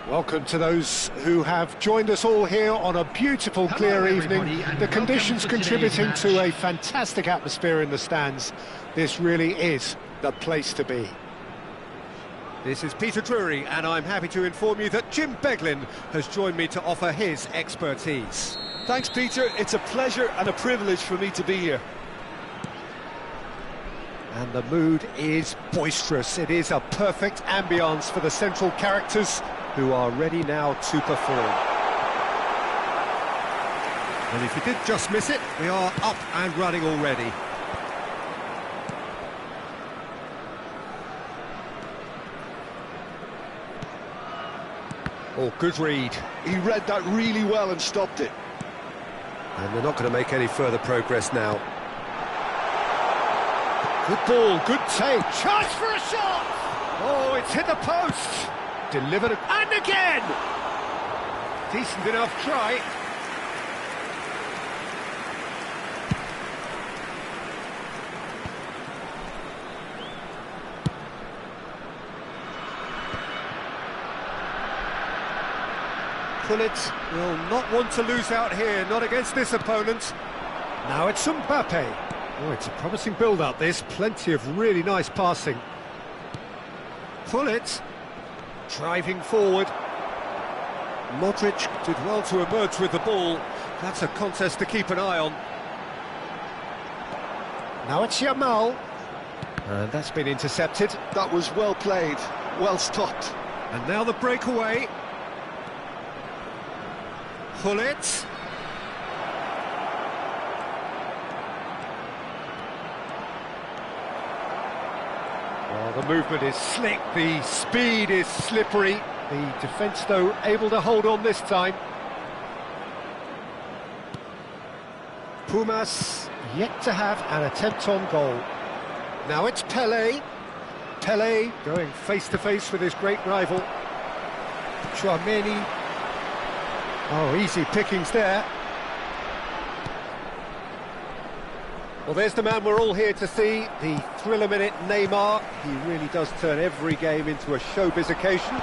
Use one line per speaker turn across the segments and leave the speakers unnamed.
Welcome to those who have joined us all here on a beautiful, clear evening. The conditions contributing to a fantastic atmosphere in the stands. This really is the place to be.
This is Peter Drury, and I'm happy to inform you that Jim Beglin has joined me to offer his expertise.
Thanks, Peter. It's a pleasure and a privilege for me to be here.
And the mood is boisterous. It is a perfect ambience for the central characters who are ready now to perform.
And if you did just miss it, we are up and running already.
Oh, good read.
He read that really well and stopped it.
And they're not going to make any further progress now.
Good ball, good take. Chance for a shot! Oh, it's hit the post. Delivered, and again! Decent enough try.
Pullet will not want to lose out here, not against this opponent.
Now it's Mbappe. Oh, it's a promising build-up, this. Plenty of really nice passing.
Pullet driving forward. Modric did well to emerge with the ball. That's a contest to keep an eye on.
Now it's Yamal. And that's been intercepted.
That was well played, well stopped.
And now the breakaway. Pullet.
Well, the movement is slick, the speed is slippery. The defence, though, able to hold on this time. Pumas yet to have an attempt on goal. Now it's Pelé. Pelé going face-to-face with his great rival. Chouameni. Oh, easy pickings there. Well, there's the man we're all here to see, the thriller-minute Neymar. He really does turn every game into a showbiz occasion.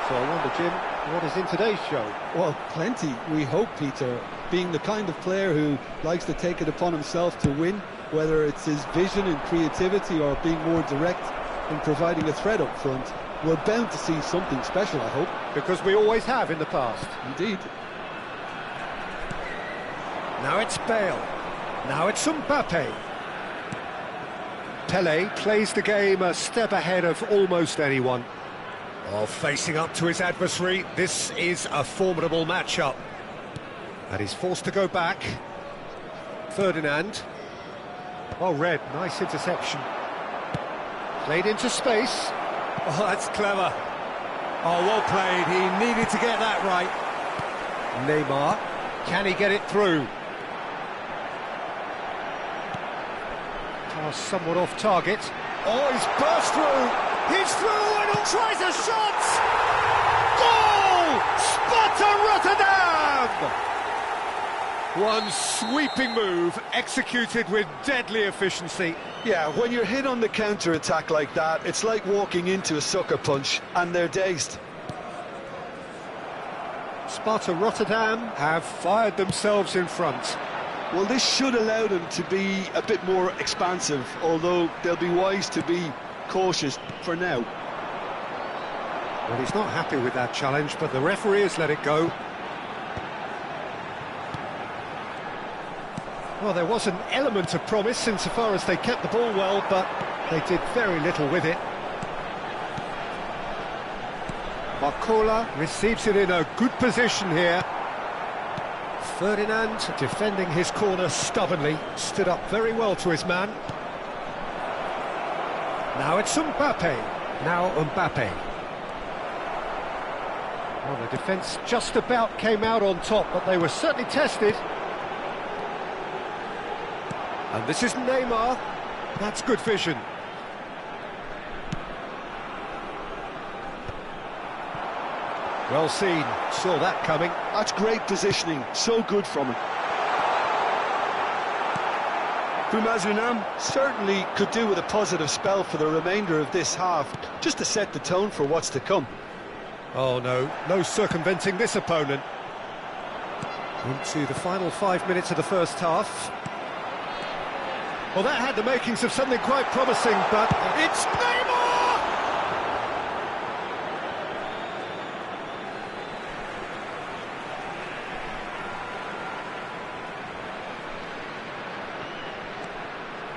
So I wonder, Jim, what is in today's show?
Well, plenty, we hope, Peter. Being the kind of player who likes to take it upon himself to win, whether it's his vision and creativity or being more direct in providing a threat up front, we're bound to see something special, I hope.
Because we always have in the past.
Indeed.
Now it's Bale. Now it's Mbappe. Pelé plays the game a step ahead of almost anyone.
Oh, facing up to his adversary, this is a formidable matchup.
And he's forced to go back. Ferdinand. Oh, Red, nice interception. Played into space.
Oh, that's clever. Oh, well played, he needed to get that right.
Neymar, can he get it through? Pass somewhat off target. Oh, he's burst through! He's through and tries a shot! Goal! Sparta Rotterdam!
One sweeping move, executed with deadly efficiency.
Yeah, when you're hit on the counter-attack like that, it's like walking into a sucker punch, and they're dazed.
Sparta Rotterdam have fired themselves in front.
Well, this should allow them to be a bit more expansive, although they'll be wise to be cautious for now.
Well, he's not happy with that challenge, but the referee has let it go. Well, there was an element of promise insofar as they kept the ball well, but they did very little with it. Barcola receives it in a good position here. Ferdinand, defending his corner stubbornly, stood up very well to his man. Now it's Mbappe. Now Mbappe. Well, the defence just about came out on top, but they were certainly tested. And this is Neymar. That's good vision. Well seen, saw that coming.
That's great positioning, so good from him. Unam certainly could do with a positive spell for the remainder of this half, just to set the tone for what's to come.
Oh no, no circumventing this opponent. Into the final 5 minutes of the first half. Well, that had the makings of something quite promising, but it's Neymar!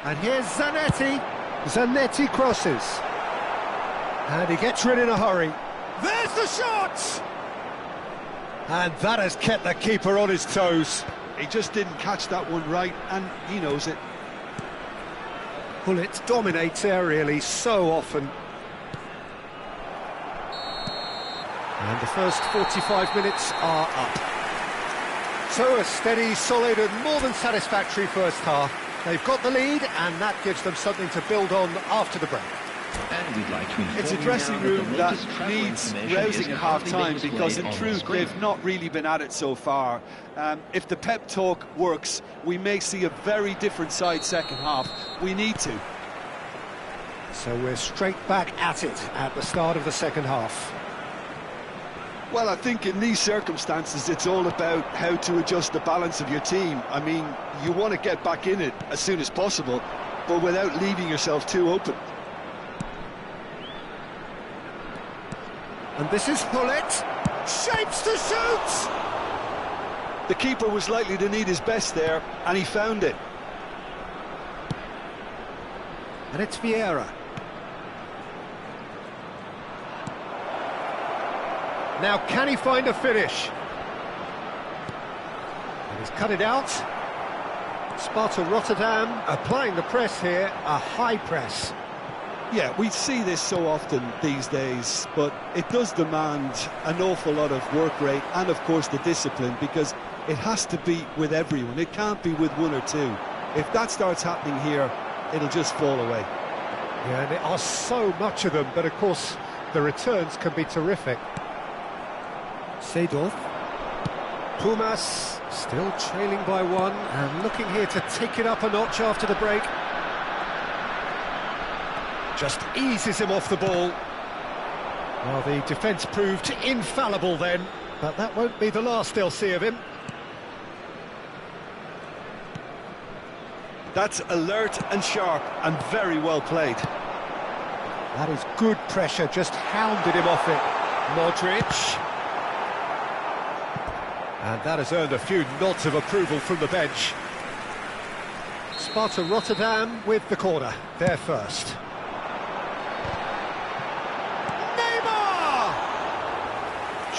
And here's Zanetti. Zanetti crosses. And he gets rid in a hurry.
There's the shot! And that has kept the keeper on his toes.
He just didn't catch that one right, and he knows it.
Bullet dominates aerially so often.
And the first 45 minutes are up.
So a steady, solid and more than satisfactory first half. They've got the lead and that gives them something to build on after the break.
And we'd like to
It's a dressing room that needs rousing at half-time because in truth they've not really been at it so far. If the pep talk works, we may see a very different side second half. We need to.
So we're straight back at it at the start of the second half.
Well, I think in these circumstances it's all about how to adjust the balance of your team. I mean, you want to get back in it as soon as possible, but without leaving yourself too open.
And this is Bullet. Shapes to shoot!
The keeper was likely to need his best there, and he found it.
And it's Vieira. Now can he find a finish? And he's cut it out. Sparta Rotterdam applying the press here, a high press.
Yeah, we see this so often these days, but it does demand an awful lot of work rate and, of course, the discipline, because it has to be with everyone. It can't be with one or two. If that starts happening here, it'll just fall away.
Yeah, and there are so much of them, but of course, the returns can be terrific. Seedorf. Pumas still trailing by one and looking here to take it up a notch after the break.
Just eases him off the ball.
Well, the defence proved infallible then, but that won't be the last they'll see of him.
That's alert and sharp and very well played.
That is good pressure, just hounded him off it.
Modric. And that has earned a few nods of approval from the bench.
Sparta Rotterdam with the corner, they're first.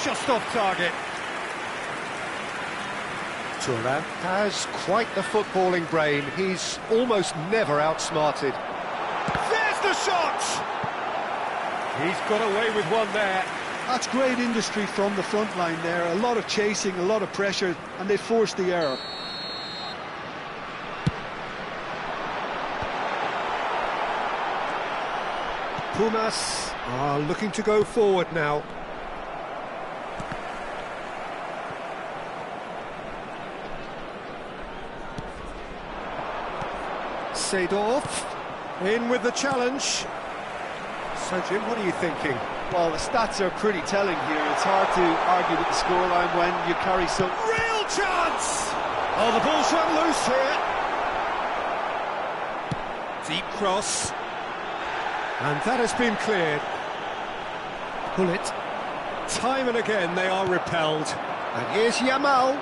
Just off target.
Thuram has quite the footballing brain. He's almost never outsmarted.
There's the shot! He's got away with one there.
That's great industry from the front line there. A lot of chasing, a lot of pressure, and they forced the error.
Pumas are looking to go forward now. Seedorf in with the challenge. So Jim, what are you thinking?
Well, the stats are pretty telling here. It's hard to argue with the scoreline when you carry some
real chance. Oh, the ball's run loose here. Deep cross.
And that has been cleared. Bullet.
Time and again they are repelled.
And here's Yamal.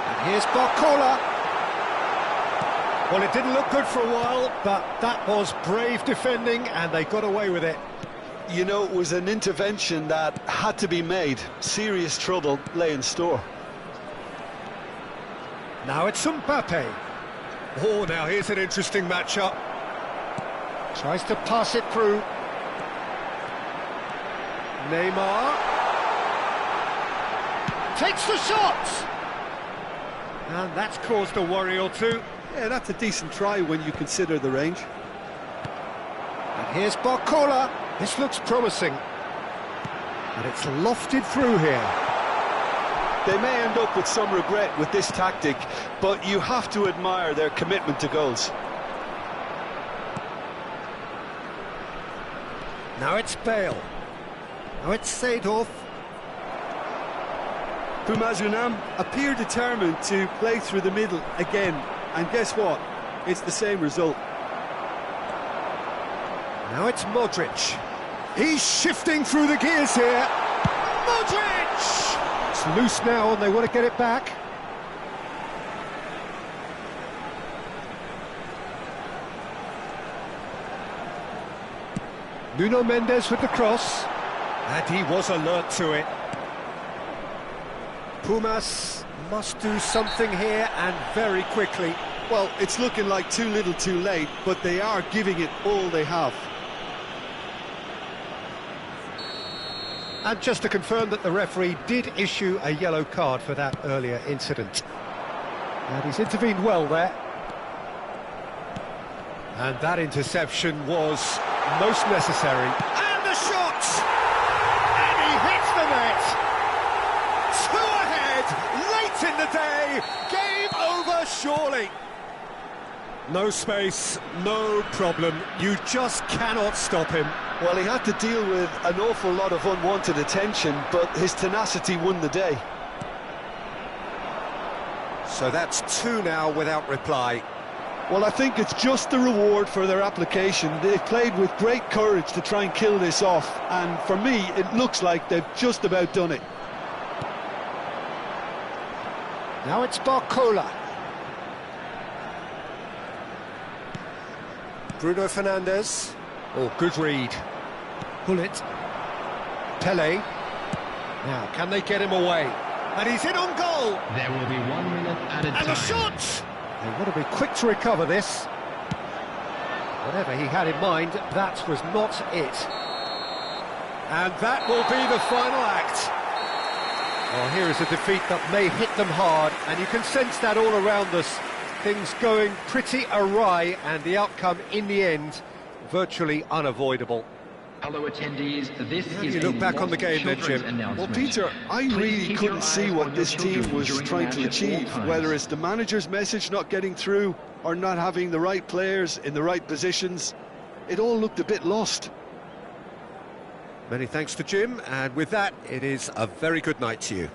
And here's Barcola. Well, it didn't look good for a while, but that was brave defending, and they got away with it.
You know, it was an intervention that had to be made. Serious trouble lay in store.
Now it's Mbappe.
Oh, now here's an interesting matchup.
Tries to pass it through. Neymar. Takes the shot! And that's caused a worry or two.
Yeah, that's a decent try when you consider the range.
And here's Barcola. This looks promising. And it's lofted through here.
They may end up with some regret with this tactic, but you have to admire their commitment to goals.
Now it's Bale. Now it's Seedorf.
Pumazunam appear determined to play through the middle again, and guess what? It's the same result.
Now it's Modric. He's shifting through the gears here. Modric! It's loose now and they want to get it back. Nuno Mendes with the cross. And he was alert to it. Pumas must do something here and very quickly.
Well, it's looking like too little too late, but they are giving it all they have.
And just to confirm that the referee did issue a yellow card for that earlier incident. And he's intervened well there. And that interception was most necessary. And the shot! And he hits the net! Two ahead, late in the day, game over surely. No space, no problem, you just cannot stop him.
Well, he had to deal with an awful lot of unwanted attention, but his tenacity won the day.
So that's two now without reply.
Well, I think it's just the reward for their application. They've played with great courage to try and kill this off, and for me, it looks like they've just about done it.
Now it's Barcola. Bruno Fernandes. Oh, good read. Bullet. Pele. Now, can they get him away? And he's in on goal!
There will be 1 minute added time.
And the shot! They want to be quick to recover this. Whatever he had in mind, that was not it. And that will be the final act. Well, here is a defeat that may hit them hard, and you can sense that all around us. Things going pretty awry, and the outcome in the end virtually unavoidable.
Hello attendees, this is
you look back on the game then, Jim?
Well, Peter, I really couldn't see what this team was trying to achieve, whether it's the manager's message not getting through or not having the right players in the right positions. It all looked a bit lost.
Many thanks to Jim, and with that, it is a very good night to you.